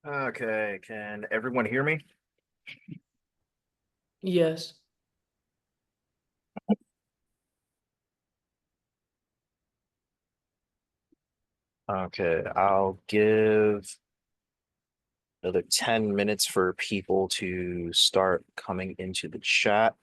Okay, can everyone hear me? Yes. Okay, I'll give another 10 minutes for people to start coming into the chat.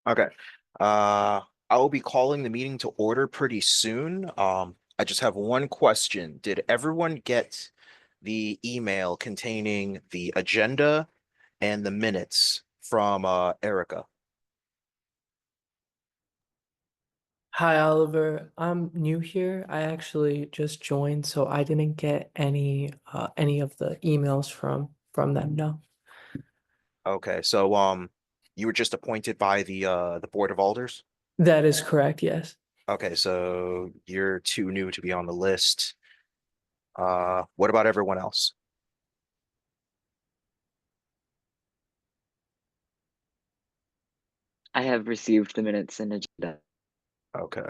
Okay. I will be calling the meeting to order pretty soon. I just have one question. Did everyone get the email containing the agenda and the minutes from Erica? Hi, Oliver. I'm new here. I actually just joined, so I didn't get any of the emails from them. No. Okay, so you were just appointed by the Board of Alders? That is correct, yes. Okay, so you're too new to be on the list. What about everyone else? I have received the minutes and agenda. Okay.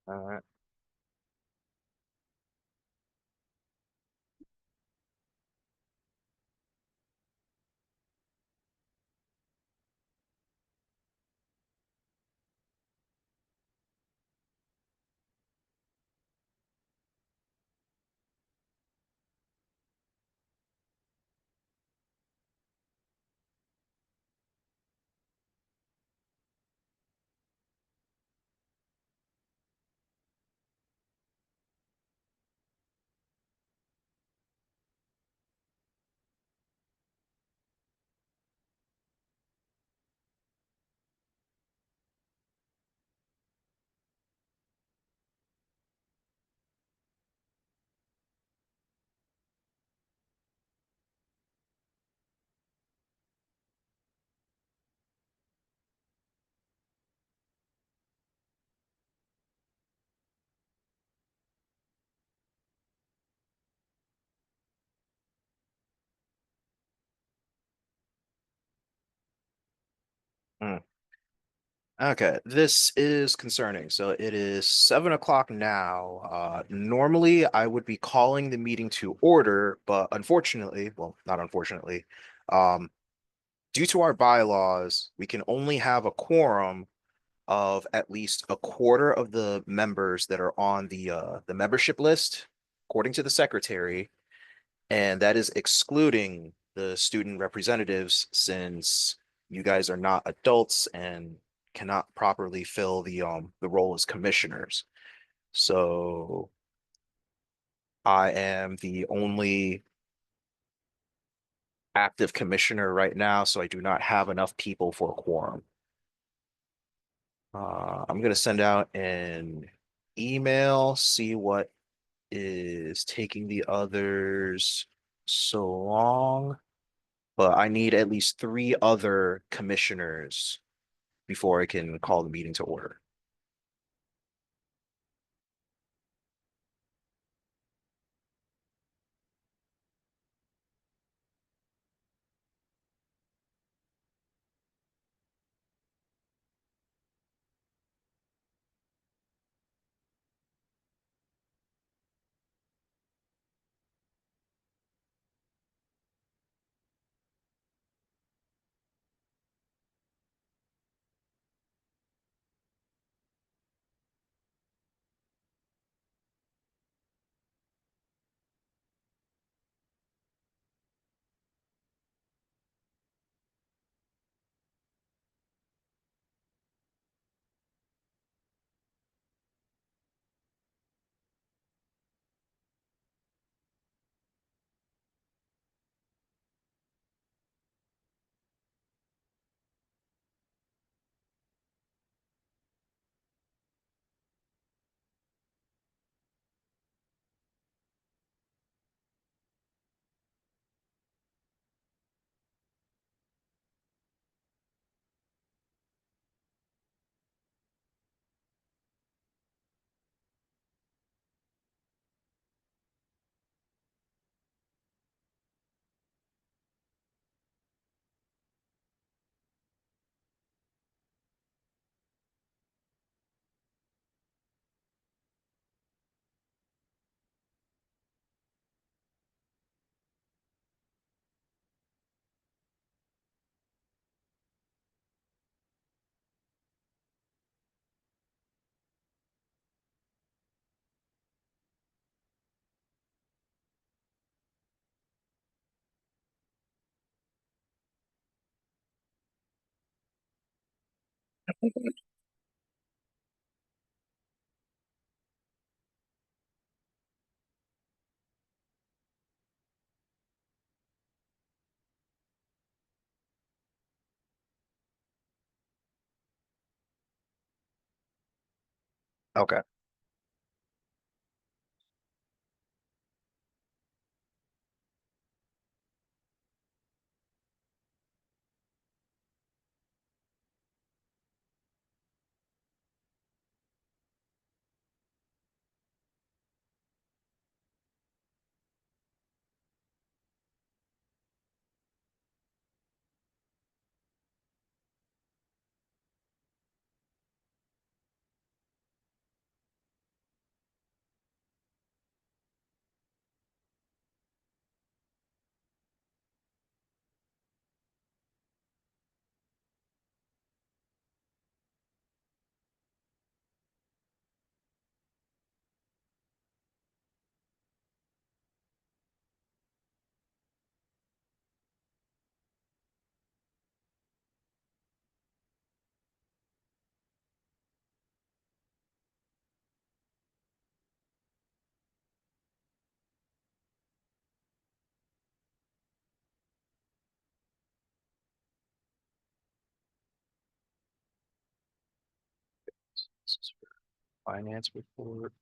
All right. Mm. Okay, this is concerning. So it is 7 o'clock now. Normally I would be calling the meeting to order, but unfortunately, well, not unfortunately, um, due to our bylaws, we can only have a quorum of at least a quarter of the members that are on the membership list, according to the secretary, and that is excluding the student representatives since you guys are not adults and cannot properly fill the role as commissioners. So I am the only active commissioner right now, so I do not have enough people for a quorum. I'm gonna send out an email, see what is taking the others so long, but I need at least three other commissioners before I can call the meeting to order. Okay. This is for finance report.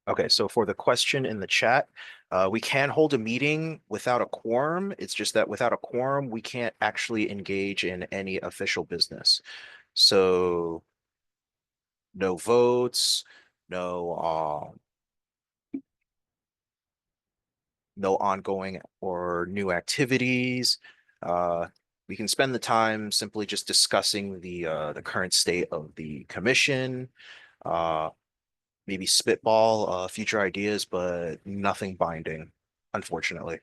Okay, so for the question in the chat, we can hold a meeting without a quorum. It's just that without a quorum, we can't actually engage in any official business. So no votes, no no ongoing or new activities. We can spend the time simply just discussing the current state of the commission. Uh, Maybe spitball future ideas, but nothing binding, unfortunately.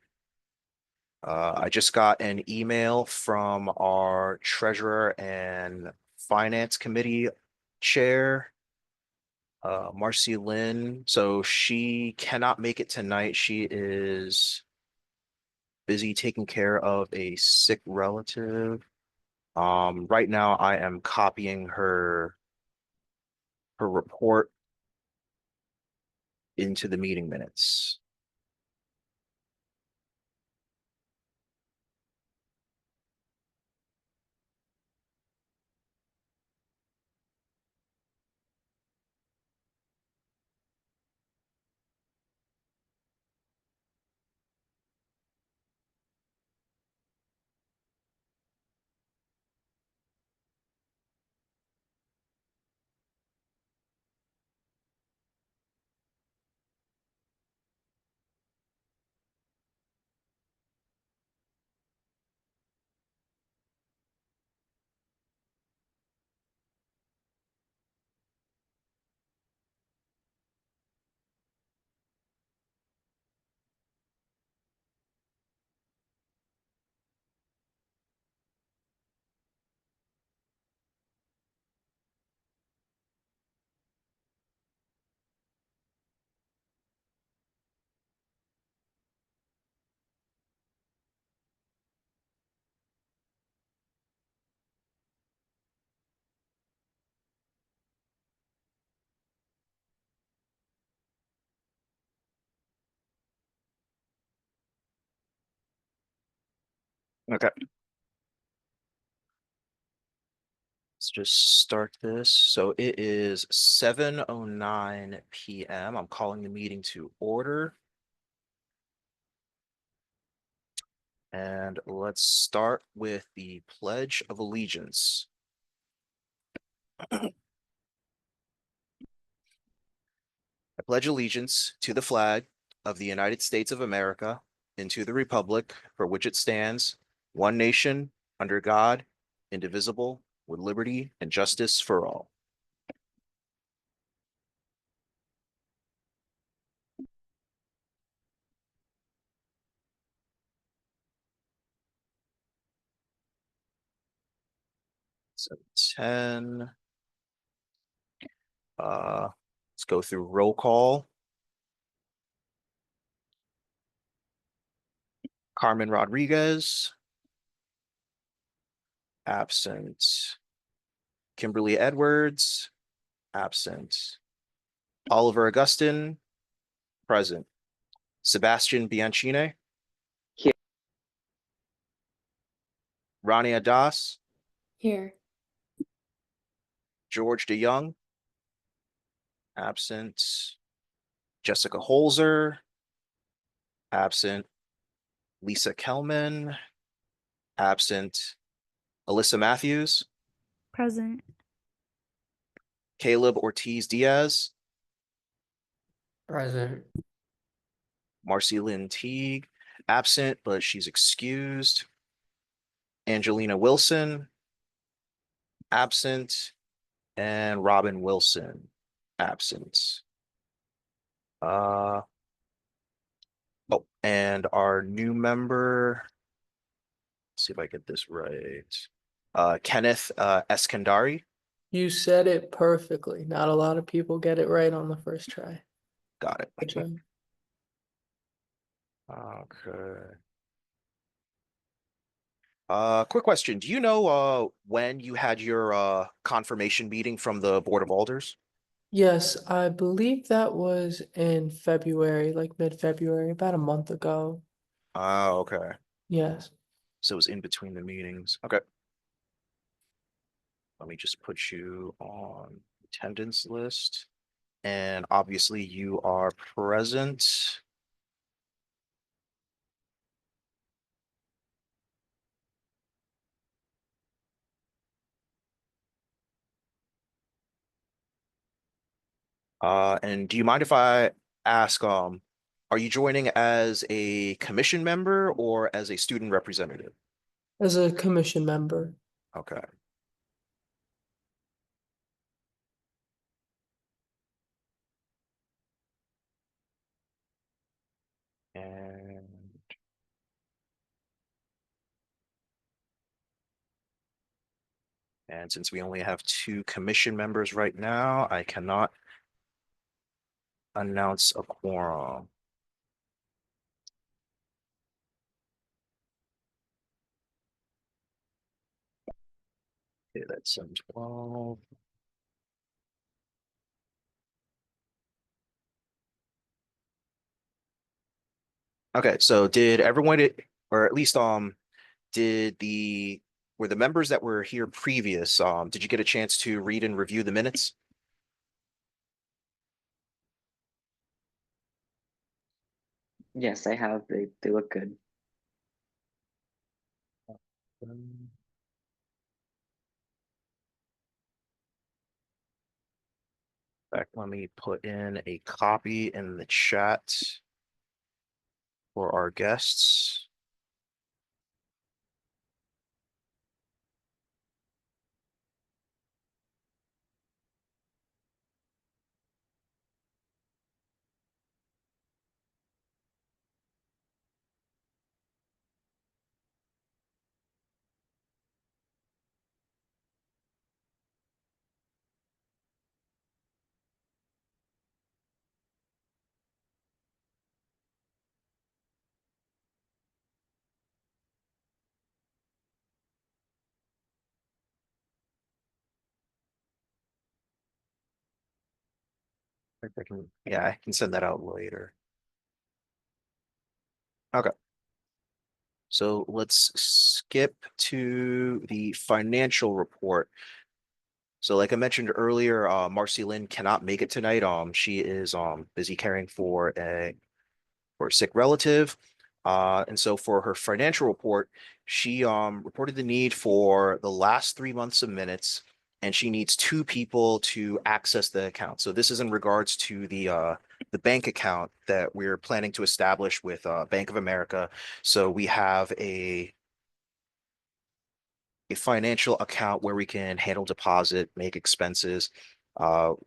I just got an email from our treasurer and finance committee chair, Marcy Lynn. So she cannot make it tonight. She is busy taking care of a sick relative. Right now I am copying her report into the meeting minutes. Okay. Let's just start this. So it is 7:09 p.m. I'm calling the meeting to order. And let's start with the Pledge of Allegiance. I pledge allegiance to the flag of the United States of America and to the republic for which it stands, one nation, under God, indivisible, with liberty and justice for all. So 10. Let's go through roll call. Carmen Rodriguez, absent. Kimberly Edwards, absent. Oliver Augustin, present. Sebastian Bianchine, Here. Rania Das, Here. George DeYoung, absent. Jessica Holzer, absent. Lisa Kelman, absent. Alyssa Matthews, Present. Caleb Ortiz Diaz, Present. Marcy Lynn Teague, absent, but she's excused. Angelina Wilson, absent. And Robin Wilson, absent. Oh, and our new member, let's see if I get this right. Kenneth Eskandari. You said it perfectly. Not a lot of people get it right on the first try. Got it. Good job. Okay. Quick question. Do you know when you had your confirmation meeting from the Board of Alders? Yes, I believe that was in February, like mid-February, about a month ago. Oh, okay. Yes. So it was in between the meetings. Okay. Let me just put you on attendance list. And obviously you are present. And do you mind if I ask, are you joining as a commission member or as a student representative? As a commission member. Okay. And since we only have 2 commission members right now, I cannot announce a quorum. Okay, that's 7:12. Okay, so did everyone, or at least did the were the members that were here previous, did you get a chance to read and review the minutes? Yes, I have. They look good. In fact, let me put in a copy in the chat for our guests. Yeah, I can send that out later. Okay. So let's skip to the financial report. So like I mentioned earlier, Marcy Lynn cannot make it tonight. She is busy caring for a sick relative. And so for her financial report, she reported the need for the last 3 months of minutes, and she needs two people to access the account. So this is in regards to the bank account that we're planning to establish with Bank of America. So we have a financial account where we can handle deposit, make expenses.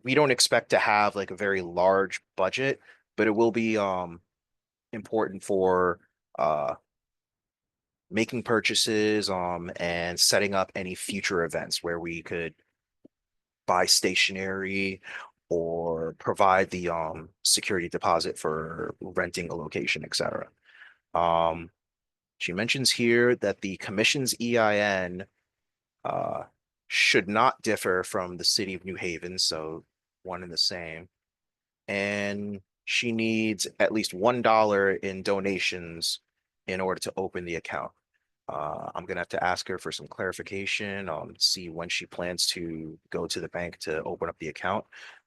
We don't expect to have like a very large budget, but it will be important for uh making purchases and setting up any future events where we could buy stationery or provide the security deposit for renting a location, etc. Um, she mentions here that the commission's EIN uh should not differ from the city of New Haven, so one and the same. And she needs at least $1 in donations in order to open the account. I'm gonna have to ask her for some clarification, see when she plans to go to the bank to open up the account,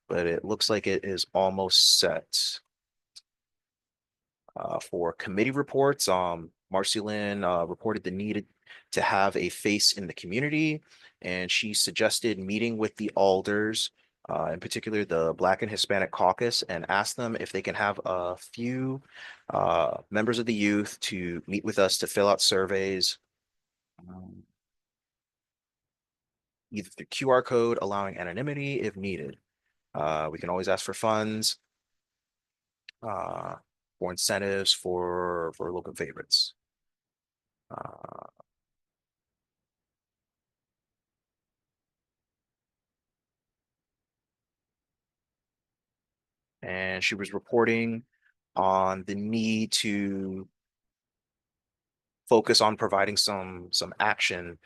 but it looks like it is almost set. For committee reports, Marcy Lynn reported the need to have a face in the community, and she suggested meeting with the alders, in particular the Black and Hispanic Caucus, and asked them if they can have a few members of the youth to meet with us to fill out surveys, um, either through QR code allowing anonymity if needed. We can always ask for funds uh, for incentives for local favorites. Uh, and she was reporting on the need to focus on providing some action,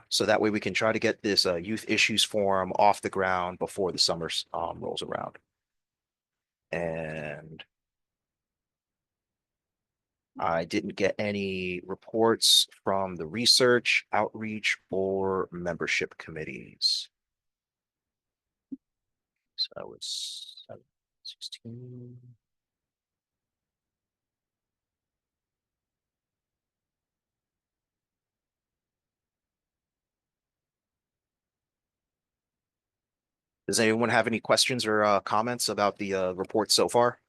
so that way we can try to get this youth issues forum off the ground before the summer rolls around. And I didn't get any reports from the research, outreach, or membership committees. So it's 16. Does anyone have any questions or comments about the report so far?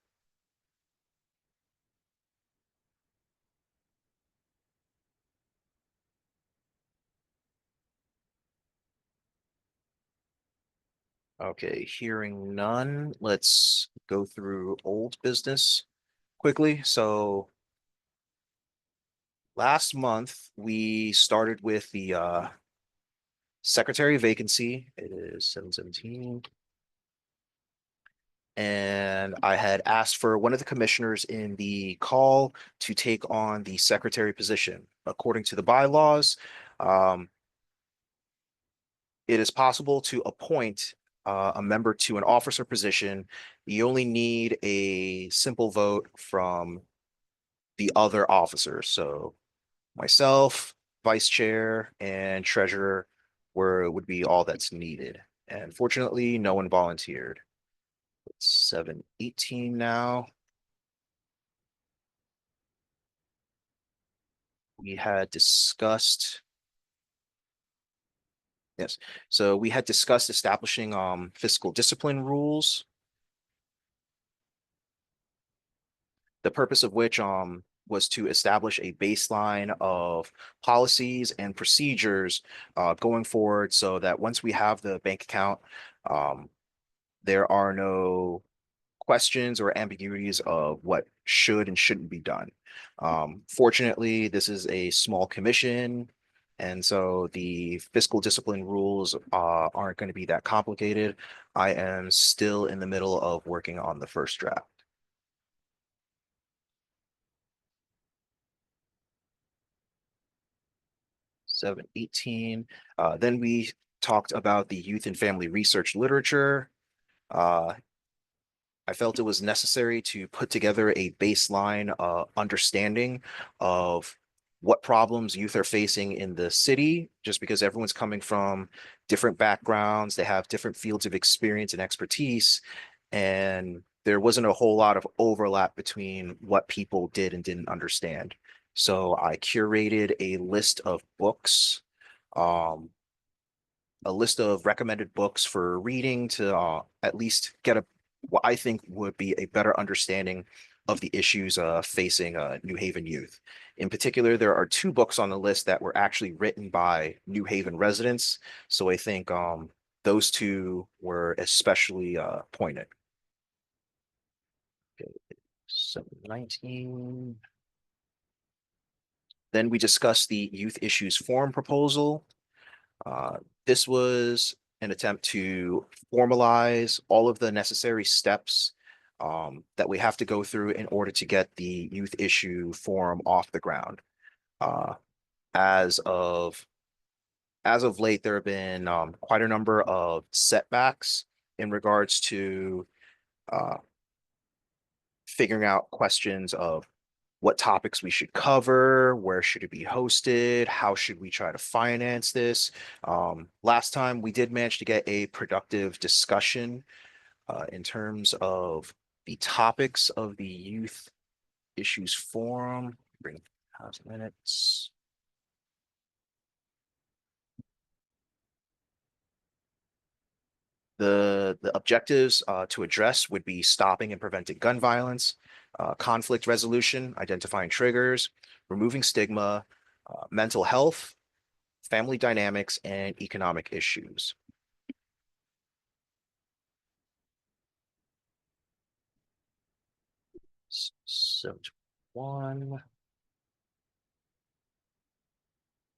Okay, hearing none, let's go through old business quickly. So last month we started with the secretary vacancy. It is 7/17. And I had asked for one of the commissioners in the call to take on the secretary position. According to the bylaws, um, it is possible to appoint a member to an officer position. You only need a simple vote from the other officers. So myself, vice chair, and treasurer would be all that's needed. And fortunately, no one volunteered. It's 7/18 now. We had discussed, yes, so we had discussed establishing fiscal discipline rules, the purpose of which was to establish a baseline of policies and procedures going forward, so that once we have the bank account, um, there are no questions or ambiguities of what should and shouldn't be done. Fortunately, this is a small commission, and so the fiscal discipline rules aren't going to be that complicated. I am still in the middle of working on the first draft. 7/18. Then we talked about the youth and family research literature. Uh, I felt it was necessary to put together a baseline understanding of what problems youth are facing in the city, just because everyone's coming from different backgrounds, they have different fields of experience and expertise, and there wasn't a whole lot of overlap between what people did and didn't understand. So I curated um, a list of recommended books for reading to at least get what I think would be a better understanding of the issues facing New Haven youth. In particular, there are two books on the list that were actually written by New Haven residents. So I think those two were especially poignant. Okay, so 19. Then we discussed the youth issues forum proposal. This was an attempt to formalize all of the necessary steps that we have to go through in order to get the youth issue forum off the ground. Uh, as of late, there have been quite a number of setbacks in regards to uh, figuring out questions of what topics we should cover, where should it be hosted, how should we try to finance this. Last time we did manage to get a productive discussion in terms of the topics of the youth issues forum. Bring 5 minutes. The objectives to address would be stopping and preventing gun violence, conflict resolution, identifying triggers, removing stigma, mental health, family dynamics, and economic issues. So one.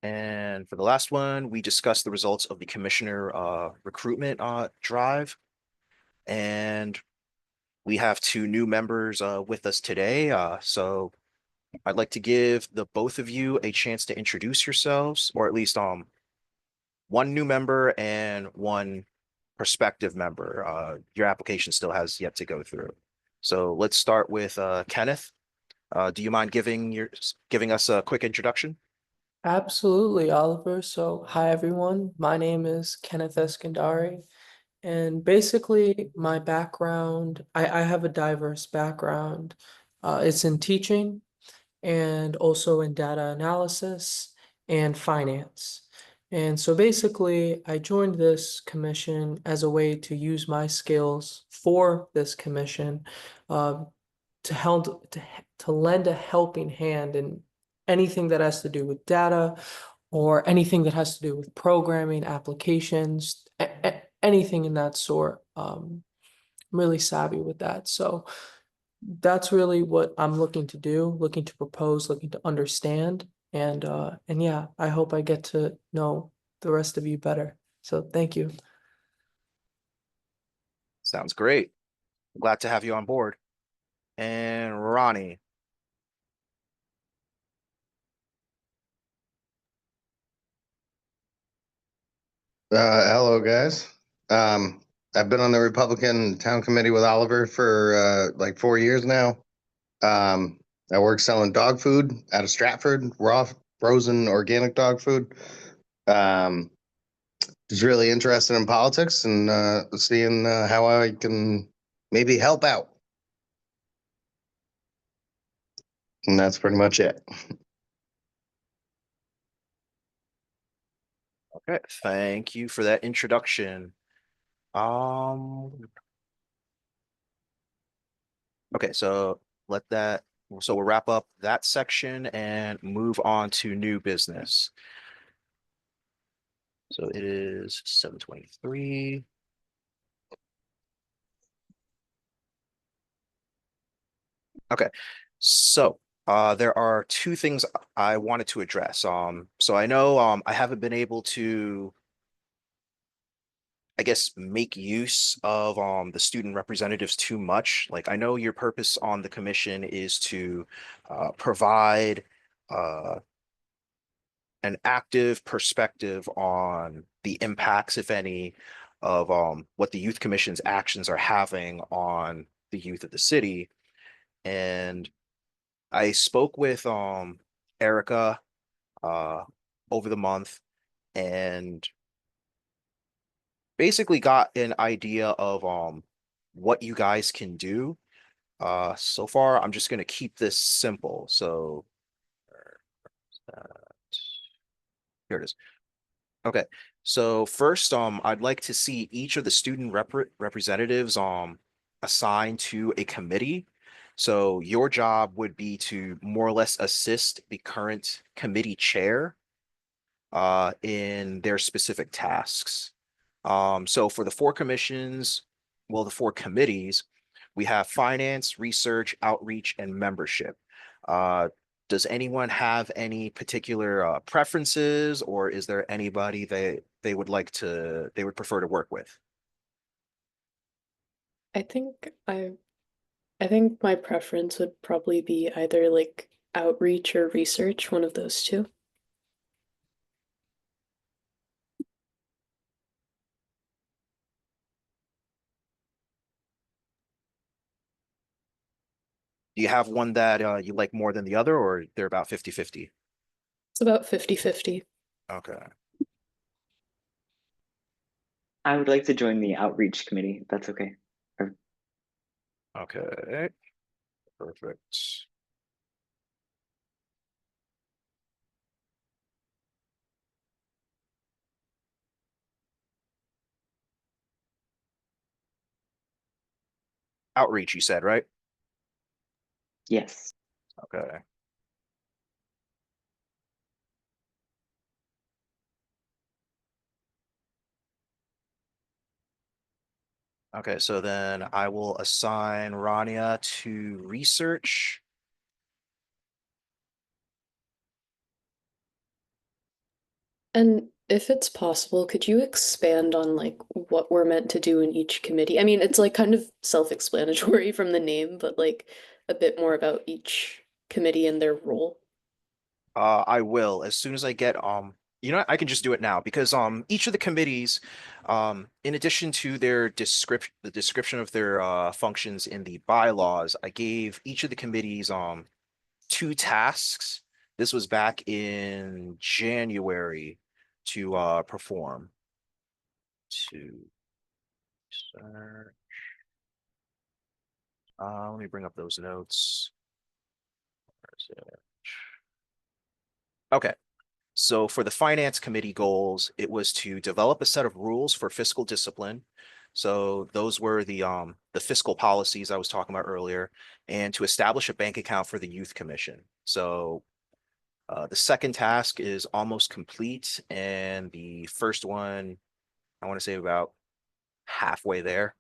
And for the last one, we discussed the results of the commissioner recruitment drive. And we have two new members with us today. So I'd like to give the both of you a chance to introduce yourselves, or at least one new member and one prospective member. Your application still has yet to go through. So let's start with Kenneth. Do you mind giving us a quick introduction? Absolutely, Oliver. So, hi everyone. My name is Kenneth Eskandari, and basically, my background, I have a diverse background. It's in teaching and also in data analysis and finance. And so basically, I joined this commission as a way to use my skills for this commission to help to lend a helping hand in anything that has to do with data or anything that has to do with programming, applications, anything in that sort. I'm really savvy with that. So that's really what I'm looking to do, looking to propose, looking to understand. And yeah, I hope I get to know the rest of you better. So thank you. Sounds great. Glad to have you on board. And Ronnie. Hello, guys. I've been on the Republican Town Committee with Oliver for like 4 years now. I work selling dog food out of Stratford, raw, frozen, organic dog food. Um, just really interested in politics and seeing how I can maybe help out. And that's pretty much it. Okay, thank you for that introduction. Okay, so we'll wrap up that section and move on to new business. So it is 7:23. Okay, so there are two things I wanted to address. So I know I haven't been able to, I guess, make use of the student representatives too much. Like I know your purpose on the commission is to provide an active perspective on the impacts, if any, of what the youth commission's actions are having on the youth of the city. And I spoke with Erica over the month and basically got an idea of what you guys can do. So far I'm just gonna keep this simple. So here it is. Okay. So first, I'd like to see each of the student representatives assigned to a committee. So your job would be to more or less assist the current committee chair in their specific tasks. So for the four commissions, well, the four committees, we have finance, research, outreach, and membership. Uh, does anyone have any particular preferences, or is there anybody they would like to they would prefer to work with? I think I think my preference would probably be either like outreach or research, one of those two. Do you have one that you like more than the other, or they're about 50-50? It's about 50-50. Okay. I would like to join the outreach committee, if that's okay. Okay. Perfect. Outreach, you said, right? Yes. Okay. Okay, so then I will assign Rania to research. And if it's possible, could you expand on like what we're meant to do in each committee? I mean, it's like kind of self-explanatory from the name, but like a bit more about each committee and their role. I will as soon as I get you know what, I can just do it now because each of the committees in addition to their description of their functions in the bylaws, I gave each of the committees two tasks. This was back in January to perform. To start. Let me bring up those notes. Where is it? Okay. So for the finance committee goals, it was to develop a set of rules for fiscal discipline. So those were the fiscal policies I was talking about earlier, and to establish a bank account for the youth commission. So the second task is almost complete, and the first one, I want to say about halfway there.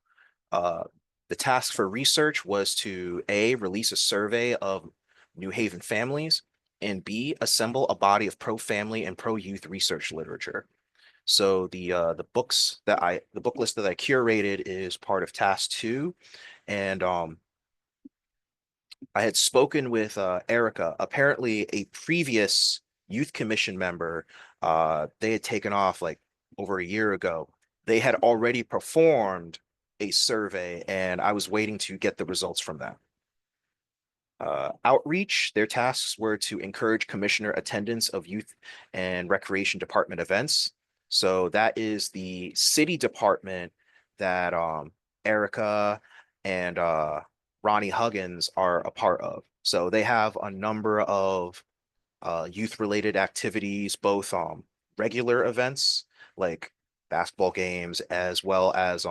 Uh, the task for research was to A, release a survey of New Haven families, and B, assemble a body of pro-family and pro-youth research literature. So the book list that I curated is part of task 2, and I had spoken with Erica. Apparently, a previous youth commission member, they had taken off like over a year ago. They had already performed a survey, and I was waiting to get the results from that. Outreach, their tasks were to encourage commissioner attendance of youth and recreation department events. So that is the city department that Erica and Ronnie Huggins are a part of. So they have a number of youth related activities, both regular events like basketball games as well as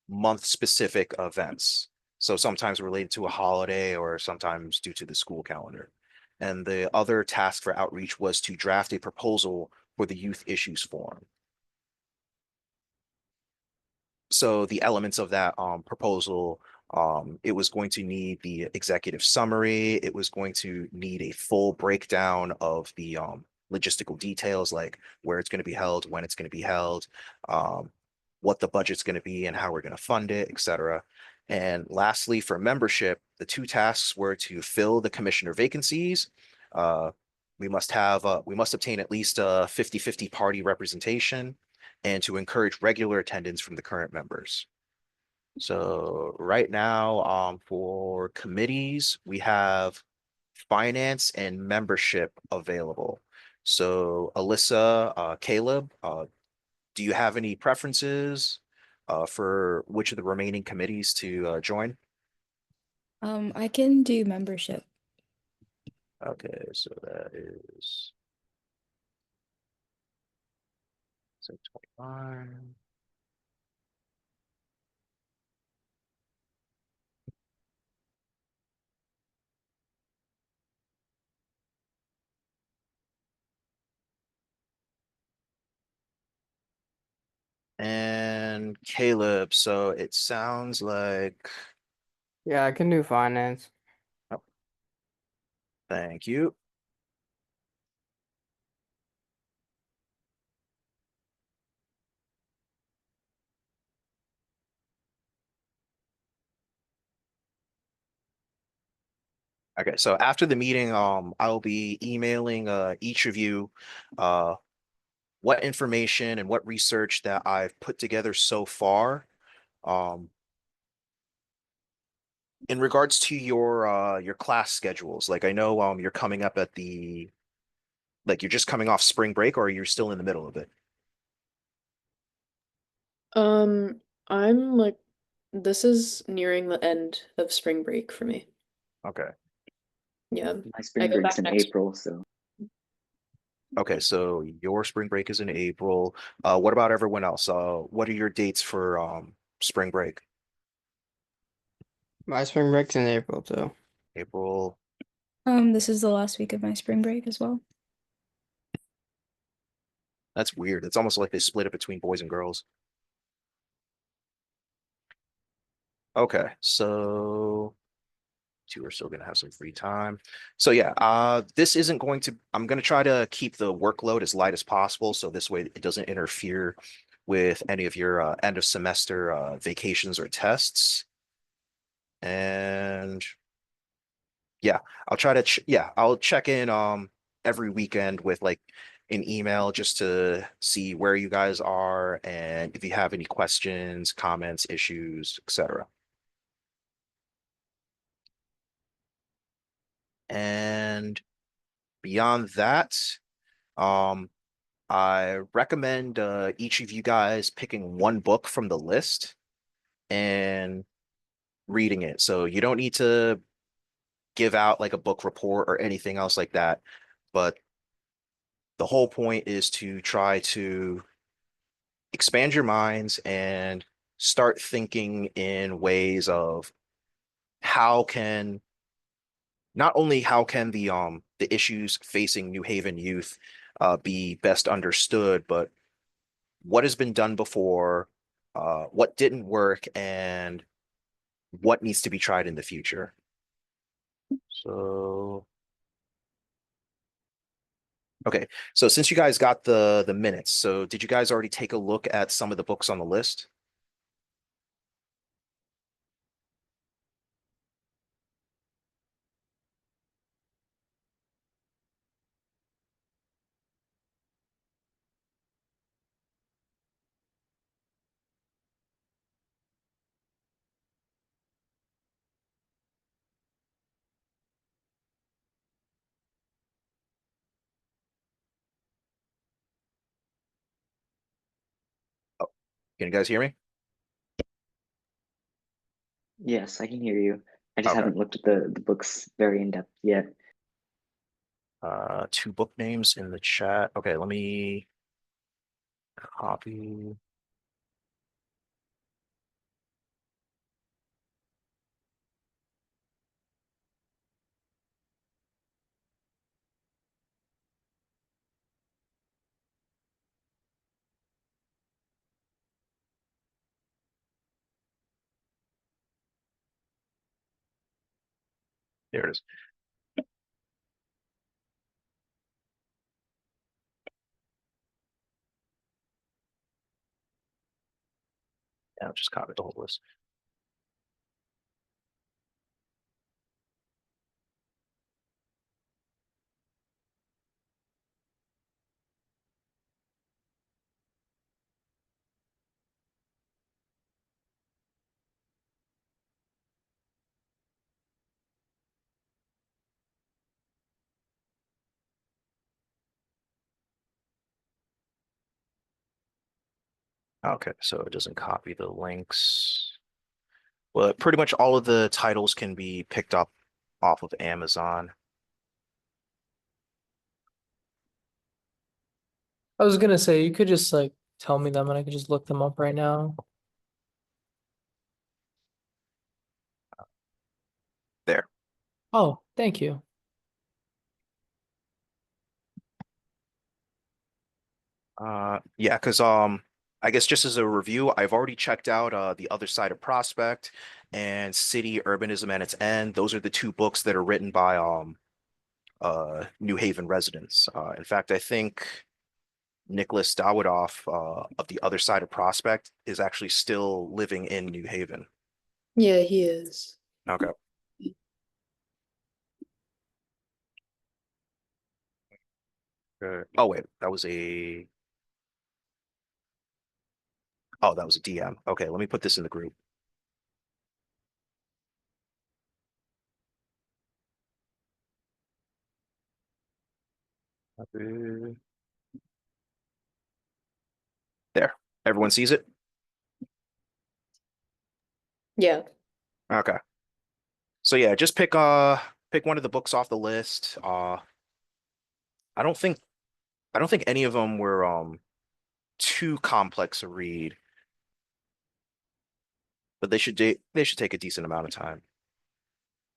month specific events. So sometimes related to a holiday or sometimes due to the school calendar. And the other task for outreach was to draft a proposal for the youth issues forum. So the elements of that proposal, it was going to need the executive summary. It was going to need a full breakdown of the logistical details, like where it's going to be held, when it's going to be held, what the budget's going to be and how we're going to fund it, etc. And lastly, for membership, the two tasks were to fill the commissioner vacancies. We must obtain at least a 50-50 party representation and to encourage regular attendance from the current members. So right now, for committees, we have finance and membership available. So Alyssa, Caleb, do you have any preferences for which of the remaining committees to join? I can do membership. Okay, so that is 25. And Caleb, so it sounds like, Yeah, I can do finance. thank you. Okay, so after the meeting, I'll be emailing each of you what information and what research that I've put together so far. Um, in regards to your class schedules, like I know you're coming up at the like you're just coming off spring break, or you're still in the middle of it. I'm like, this is nearing the end of spring break for me. Okay. Yeah, My spring go break's back in next- April, so Okay, so your spring break is in April. What about everyone else? What are your dates for spring break? My spring break's in April too. April. This is the last week of my spring break as well. That's weird. It's almost like they split it between boys and girls. Okay, so two are still gonna have some free time. So yeah, this isn't going to, I'm gonna try to keep the workload as light as possible, so this way it doesn't interfere with any of your end of semester vacations or tests. And yeah, I'll try to I'll check in every weekend with like an email just to see where you guys are and if you have any questions, comments, issues, etc. And beyond that, um, I recommend each of you guys picking one book from the list and reading it. So you don't need to give out like a book report or anything else like that. But the whole point is to try to expand your minds and start thinking in ways of how can not only how can the issues facing New Haven youth be best understood, but what has been done before, what didn't work, and what needs to be tried in the future. So, okay. So since you guys got the minutes, so did you guys already take a look at some of the books on the list? Oh, can you guys hear me? yes, I can hear you. I just Okay. haven't looked at the books very in depth yet. Two book names in the chat. Okay, let me copy. There it is. Yeah, I'll just copy the whole list. Okay, so it doesn't copy the links. Well, pretty much all of the titles can be picked up off of Amazon. I was gonna say you could just like tell me them and I could just look them up right now. There. Oh, thank you. Yeah, because I guess just as a review, I've already checked out The Other Side of Prospect and City Urbanism at Its End. Those are the two books that are written by New Haven residents. In fact, I think Nicholas Dawidoff of The Other Side of Prospect is actually still living in New Haven. Yeah, he is. Okay. Oh wait, that was a that was a DM. Okay, let me put this in the group. There. Everyone sees it? Yeah. Okay. So yeah, just pick one of the books off the list. I don't think I don't think any of them were too complex to read, but they should take a decent amount of time.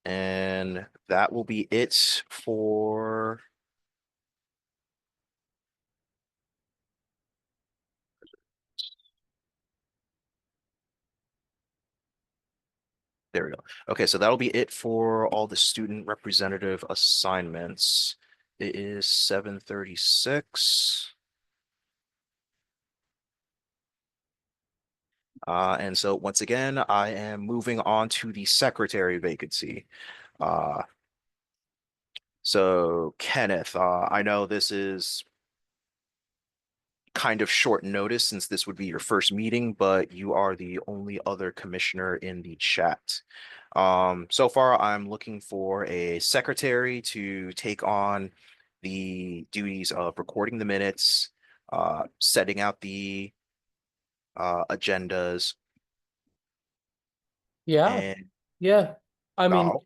And that will be it for there we go. Okay, so that'll be it for all the student representative assignments. It is 7:36. And so once again, I am moving on to the secretary vacancy. Uh, so Kenneth, I know this is kind of short notice since this would be your first meeting, but you are the only other commissioner in the chat. So far, I'm looking for a secretary to take on the duties of recording the minutes, setting out the agendas, Yeah, and yeah. I mean, oh,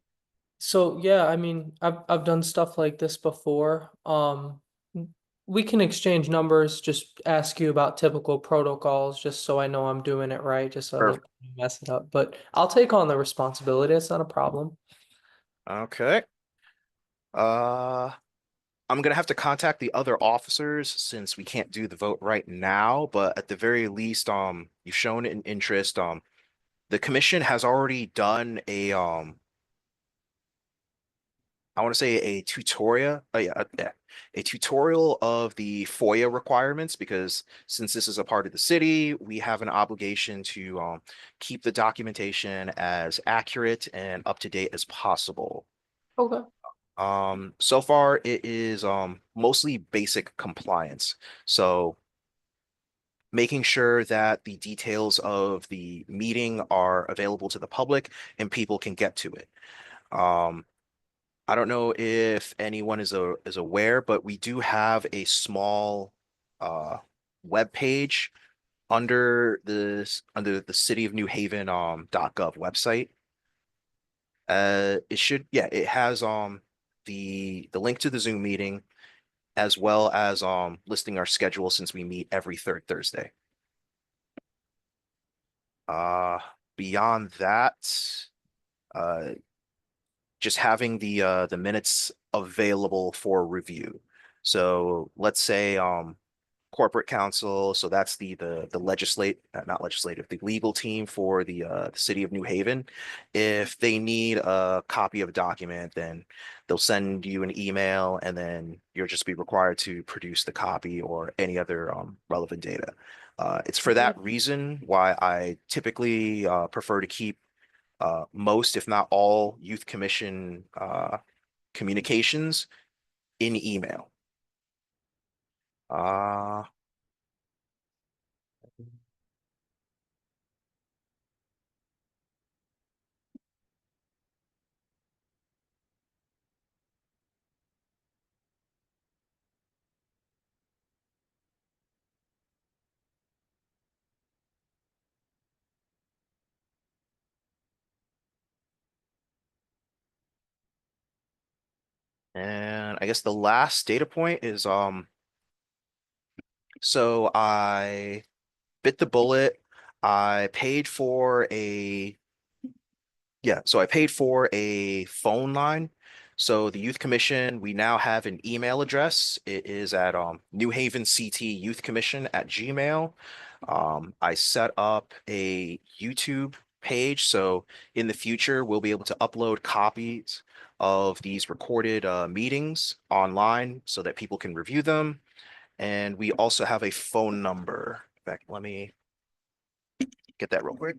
so yeah, I mean, I've done stuff like this before. We can exchange numbers, just ask you about typical protocols, just so I know I'm doing it right, just so I don't perfect. mess it up. But I'll take on the responsibility. It's not a problem. Okay. Uh, I'm gonna have to contact the other officers since we can't do the vote right now, but at the very least, you've shown an interest. The commission has already done a I want to say a tutorial, yeah, a tutorial of the FOIA requirements because since this is a part of the city, we have an obligation to keep the documentation as accurate and up to date as possible. Okay. So far it is mostly basic compliance. So making sure that the details of the meeting are available to the public and people can get to it. Um, I don't know if anyone is aware, but we do have a small uh web page under the City of New Haven .gov website. It should yeah, it has the link to the Zoom meeting as well as listing our schedule since we meet every third Thursday. Uh Beyond that, uh just having the minutes available for review. So let's say corporate counsel, so that's the legislate not legislative, the legal team for the city of New Haven. If they need a copy of a document, then they'll send you an email and then you'll just be required to produce the copy or any other relevant data. It's for that reason why I typically prefer to keep most, if not all, youth commission communications in email. Uh, And I guess the last data point is so I bit the bullet. I paid for a so I paid for a phone line. So the Youth Commission, we now have an email address. It is at New Haven CT Youth Commission at Gmail. I set up a YouTube page, so in the future we'll be able to upload copies of these recorded meetings online so that people can review them. And we also have a phone number. In fact, let me get that real quick.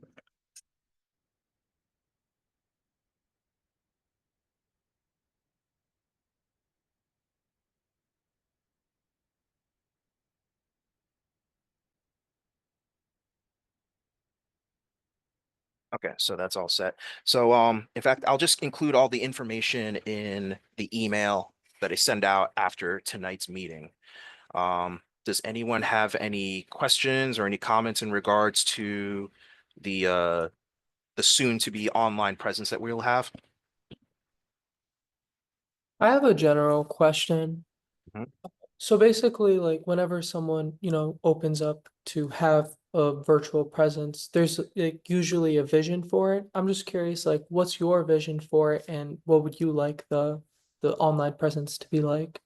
Okay, so that's all set. So in fact, I'll just include all the information in the email that I send out after tonight's meeting. Does anyone have any questions or any comments in regards to the soon to be online presence that we'll have? I have a general question. Mhm. So basically, like whenever someone, opens up to have a virtual presence, there's like usually a vision for it. I'm just curious, like, what's your vision for it, and what would you like the online presence to be like?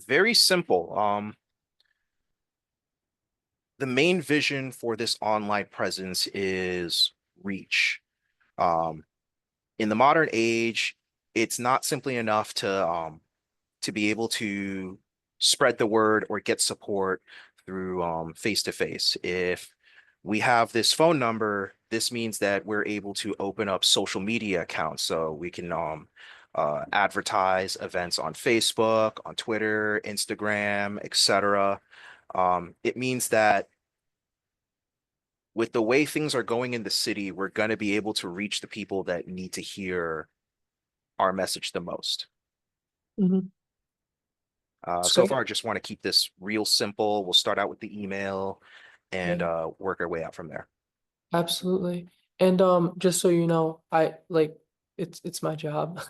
Very simple. The main vision for this online presence is reach. Um, in the modern age, it's not simply enough to be able to spread the word or get support through face to face. If we have this phone number, this means that we're able to open up social media accounts so we can advertise events on Facebook, on Twitter, Instagram, etc. It means that with the way things are going in the city, we're going to be able to reach the people that need to hear our message the most. Mhm. So So far, I just want to keep this real simple. We'll start out with the email and yeah. work our way out from there. Absolutely. And just so you know, I like it's my job.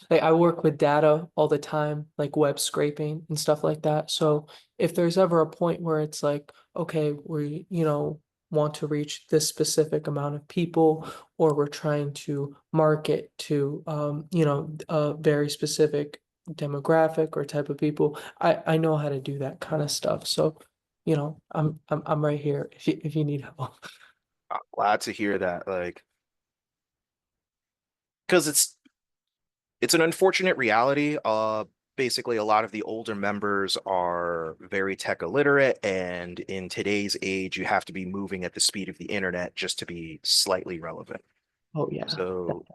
Like I work with data all the time, like web scraping and stuff like that. So if there's ever a point where it's like, okay, we, want to reach this specific amount of people, or we're trying to market to a very specific demographic or type of people, I know how to do that kind of stuff. So, I'm right here if you need help. Glad to hear that. Like, because it's an unfortunate reality. Basically, a lot of the older members are very tech illiterate, and in today's age, you have to be moving at the speed of the internet just to be slightly relevant. Oh yeah. So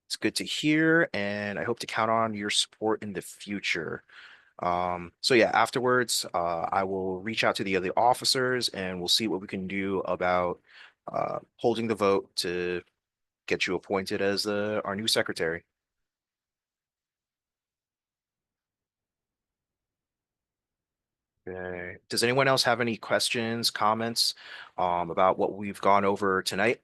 it's good to hear, and I hope to count on your support in the future. So yeah, afterwards, I will reach out to the other officers and we'll see what we can do about holding the vote to get you appointed as our new secretary. Okay. Does anyone else have any questions, comments, about what we've gone over tonight?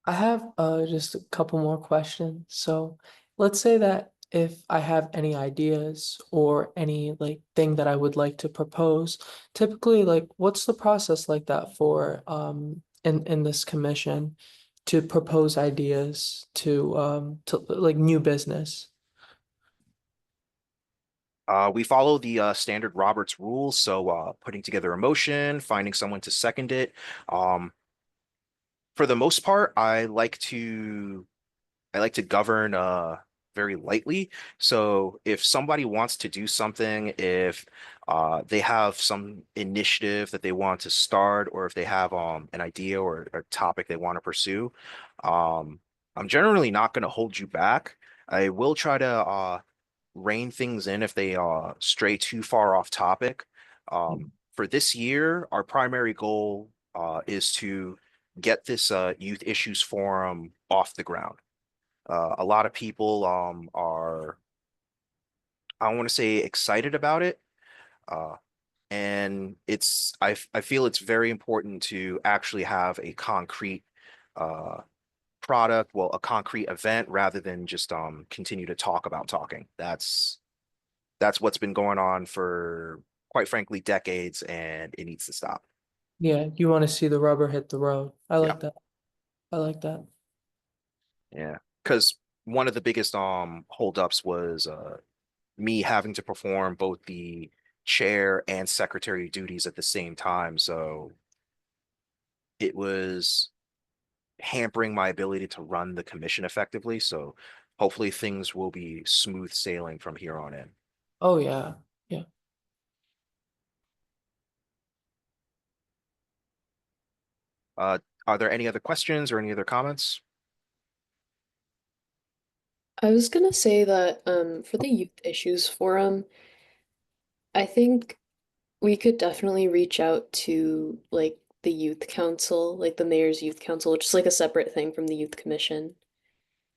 I have just a couple more questions. So let's say that if I have any ideas or any like thing that I would like to propose, typically like what's the process like that for in this commission to propose ideas to like new business? We follow the standard Roberts rules, so putting together a motion, finding someone to second it. Um, for the most part, I like to govern very lightly. So if somebody wants to do something, if they have some initiative that they want to start, or if they have an idea or a topic they want to pursue, um, I'm generally not going to hold you back. I will try to rein things in if they stray too far off topic. For this year, our primary goal is to get this youth issues forum off the ground. A lot of people are, I want to say, excited about it. Uh, and I feel it's very important to actually have a concrete uh, product, well, a concrete event rather than just continue to talk about talking. That's what's been going on for, quite frankly, decades, and it needs to stop. Yeah, you want to see the rubber hit the road. I Yeah. like that. I like that. Yeah, because one of the biggest holdups was me having to perform both the chair and secretary duties at the same time. So it was hampering my ability to run the commission effectively. So hopefully things will be smooth sailing from here on in. Oh yeah. Yeah. Are there any other questions or any other comments? I was gonna say that for the Youth Issues Forum, I think we could definitely reach out to like the youth council, like the mayor's youth council, which is like a separate thing from the youth commission.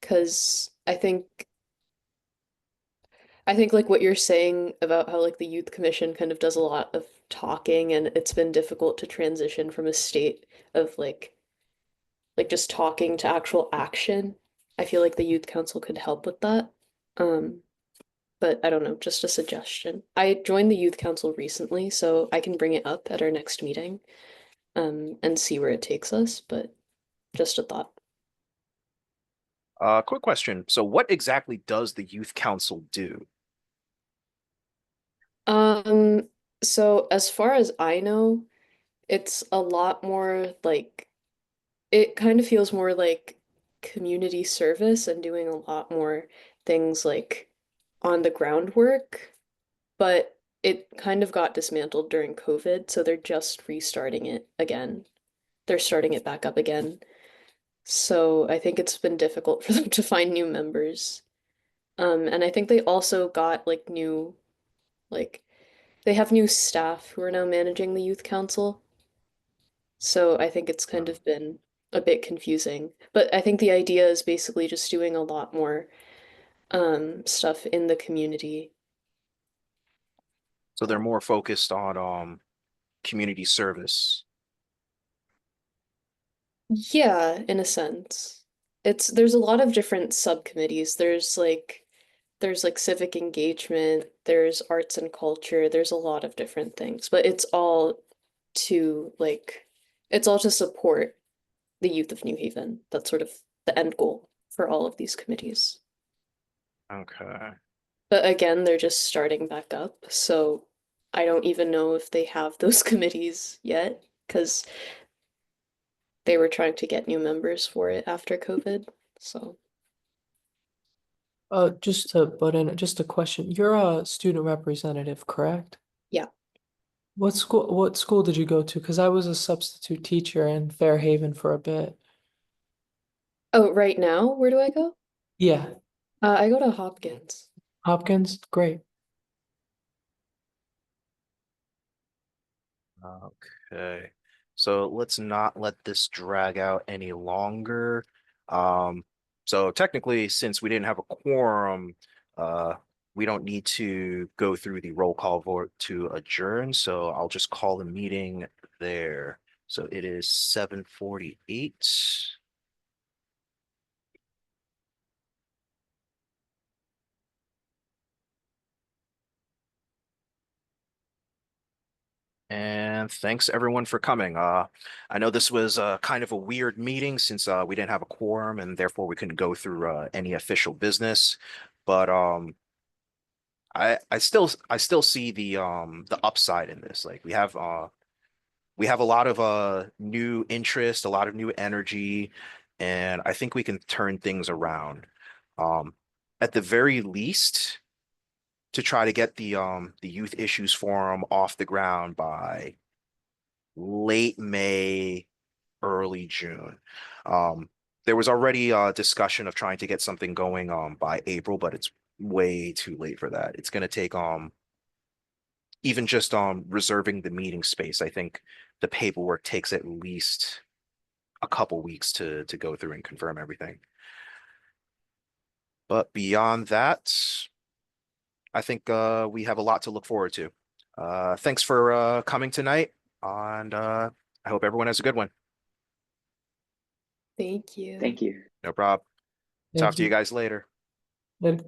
Because I think like what you're saying about how like the youth commission kind of does a lot of talking and it's been difficult to transition from a state of like just talking to actual action. I feel like the youth council could help with that. Um, but I don't know, just a suggestion. I joined the youth council recently, so I can bring it up at our next meeting, and see where it takes us, but just a thought. Quick question. So what exactly does the youth council do? Um, so as far as I know, it's a lot more like it kind of feels more like community service and doing a lot more things like on the groundwork, but it kind of got dismantled during COVID, so they're just restarting it again. They're starting it back up again. So I think it's been difficult for them to find new members. And I think they also got like they have new staff who are now managing the youth council. So I think it's kind of been a bit confusing. But I think the idea is basically just doing a lot more stuff in the community. So they're more focused on community service. Yeah, in a sense. There's a lot of different subcommittees. There's like civic engagement, there's arts and culture, there's a lot of different things, but it's all to support the youth of New Haven. That's sort of the end goal for all of these committees. Okay. But again, they're just starting back up, so I don't even know if they have those committees yet, because they were trying to get new members for it after COVID. So Just to butt in, just a question. You're a student representative, correct? yeah. What school did you go to? Because I was a substitute teacher in Fairhaven for a bit. Oh, right now, where do I go? Yeah, I go to Hopkins. Hopkins, great. Okay. So let's not let this drag out any longer. So technically, since we didn't have a quorum, we don't need to go through the roll call vote to adjourn. So I'll just call the meeting there. So it is 7:48. And thanks everyone for coming. I know this was kind of a weird meeting since we didn't have a quorum and therefore we couldn't go through any official business. But I still see the upside in this. Like we have a lot of new interest, a lot of new energy, and I think we can turn things around. Um, at the very least, to try to get the Youth Issues Forum off the ground by late May, early June. Um, there was already a discussion of trying to get something going by April, but it's way too late for that. It's gonna take even just reserving the meeting space. I think the paperwork takes at least a couple weeks to go through and confirm everything. But beyond that, I think we have a lot to look forward to. Thanks for coming tonight, and I hope everyone has a good one. Thank you. Thank you. No problem. Thank Talk to you guys later. Later.